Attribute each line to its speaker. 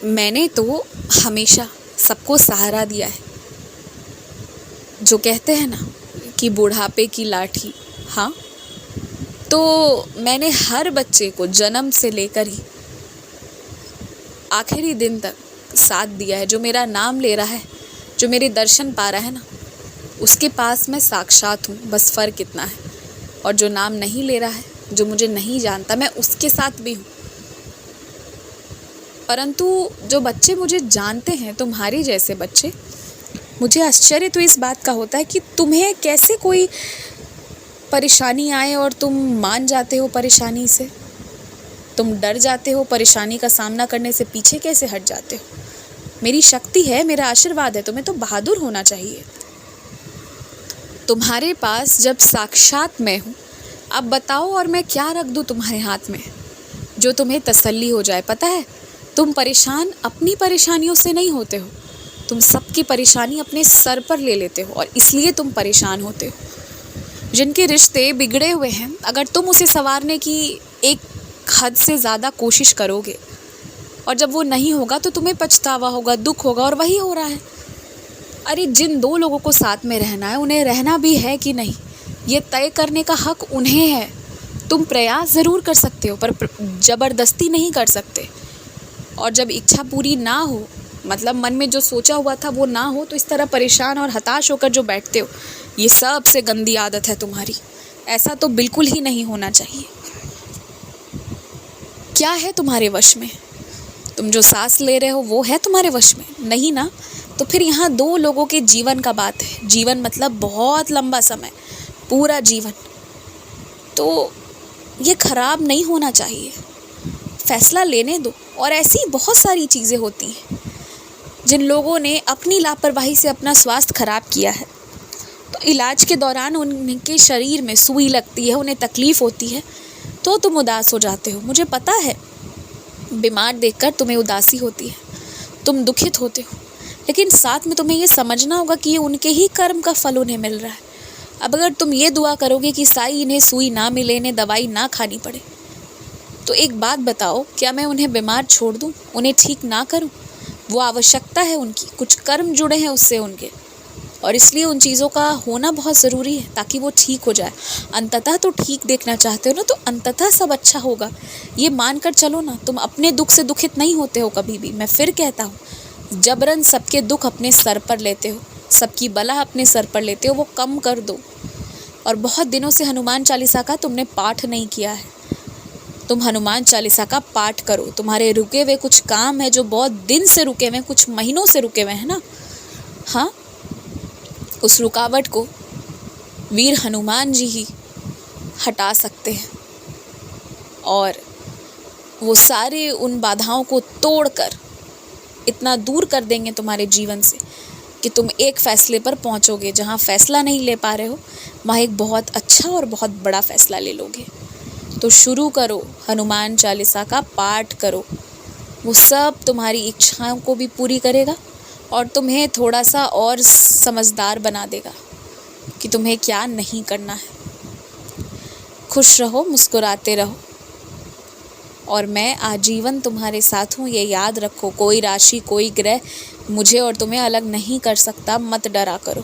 Speaker 1: मैंने तो हमेशा सबको सहारा दिया है। जो कहते हैं ना कि बुढ़ापे की लाठी, हाँ, तो मैंने हर बच्चे को जन्म से लेकर ही आखिरी दिन तक साथ दिया है। जो मेरा नाम ले रहा है, जो मेरे दर्शन पा रहा है ना, उसके पास मैं साक्षात हूँ, बस फ़र्क इतना है। और जो नाम नहीं ले रहा है, जो मुझे नहीं जानता, मैं उसके साथ भी हूँ। परंतु जो बच्चे मुझे जानते हैं, तुम्हारे जैसे बच्चे, मुझे आश्चर्य तो इस बात का होता है कि तुम्हें कैसे कोई परेशानी आए और तुम मान जाते हो परेशानी से। तुम डर जाते हो, परेशानी का सामना करने से पीछे कैसे हट जाते हो। मेरी शक्ति है, मेरा आशीर्वाद है, तुम्हें तो बहादुर होना चाहिए। तुम्हारे पास जब साक्षात मैं हूँ, अब बताओ और मैं क्या रख दूँ तुम्हारे हाथ में जो तुम्हें तसल्ली हो जाए। पता है, तुम परेशान अपनी परेशानियों से नहीं होते हो, तुम सबकी परेशानी अपने सर पर ले लेते हो और इसलिए तुम परेशान होते हो। जिनके रिश्ते बिगड़े हुए हैं, अगर तुम उसे संवारने की एक हद से ज़्यादा कोशिश करोगे और जब वो नहीं होगा तो तुम्हें पछतावा होगा, दुख होगा, और वही हो रहा है। अरे जिन दो लोगों को साथ में रहना है, उन्हें रहना भी है कि नहीं, ये तय करने का हक उन्हें है। तुम प्रयास ज़रूर कर सकते हो पर ज़बरदस्ती नहीं कर सकते। और जब इच्छा पूरी ना हो, मतलब मन में जो सोचा हुआ था वो ना हो, तो इस तरह परेशान और हताश होकर जो बैठते हो, ये सबसे गंदी आदत है तुम्हारी। ऐसा तो बिल्कुल ही नहीं होना चाहिए। क्या है तुम्हारे वश में? तुम जो सांस ले रहे हो वो है तुम्हारे वश में? नहीं ना। तो फिर यहाँ दो लोगों के जीवन का बात है। जीवन मतलब बहुत लंबा समय, पूरा जीवन। तो ये खराब नहीं होना चाहिए। फैसला लेने दो। और ऐसी बहुत सारी चीज़ें होती हैं। जिन लोगों ने अपनी लापरवाही से अपना स्वास्थ्य खराब किया है, तो इलाज के दौरान उनके शरीर में सुई लगती है, उन्हें तकलीफ़ होती है, तो तुम उदास हो जाते हो। मुझे पता है, बीमार देखकर तुम्हें उदासी होती है, तुम दुखित होते हो, लेकिन साथ में तुम्हें ये समझना होगा कि ये उनके ही कर्म का फल उन्हें मिल रहा है। अब अगर तुम ये दुआ करोगे कि साईं इन्हें सुई ना मिले, इन्हें दवाई ना खानी पड़े, तो एक बात बताओ, क्या मैं उन्हें बीमार छोड़ दूँ, उन्हें ठीक ना करूँ? वो आवश्यकता है उनकी, कुछ कर्म जुड़े हैं उससे उनके, और इसलिए उन चीज़ों का होना बहुत ज़रूरी है ताकि वो ठीक हो जाए। अंततः तो ठीक देखना चाहते हो ना, तो अंततः सब अच्छा होगा, ये मानकर चलो ना। तुम अपने दुख से दुखित नहीं होते हो कभी भी। मैं फिर कहता हूँ, जबरन सबके दुख अपने सर पर लेते हो, सबकी बला अपने सर पर लेते हो, वो कम कर दो। और बहुत दिनों से हनुमान चालीसा का तुमने पाठ नहीं किया है, तुम हनुमान चालीसा का पाठ करो। तुम्हारे रुके हुए कुछ काम है जो बहुत दिन से रुके हुए हैं, कुछ महीनों से रुके हुए हैं ना, हाँ, उस रुकावट को वीर हनुमान जी ही हटा सकते हैं और वो सारे उन बाधाओं को तोड़कर इतना दूर कर देंगे तुम्हारे जीवन से कि तुम एक फैसले पर पहुंचोगे। जहां फैसला नहीं ले पा रहे हो, वहाँ एक बहुत अच्छा और बहुत बड़ा फैसला ले लोगे। तो शुरू करो, हनुमान चालीसा का पाठ करो। वो सब तुम्हारी इच्छाओं को भी पूरी करेगा और तुम्हें थोड़ा सा और समझदार बना देगा कि तुम्हें क्या नहीं करना है। खुश रहो, मुस्कुराते रहो, और मैं आजीवन तुम्हारे साथ हूँ, ये याद रखो। कोई राशि, कोई ग्रह मुझे और तुम्हें अलग नहीं कर सकता। मत डरा करो।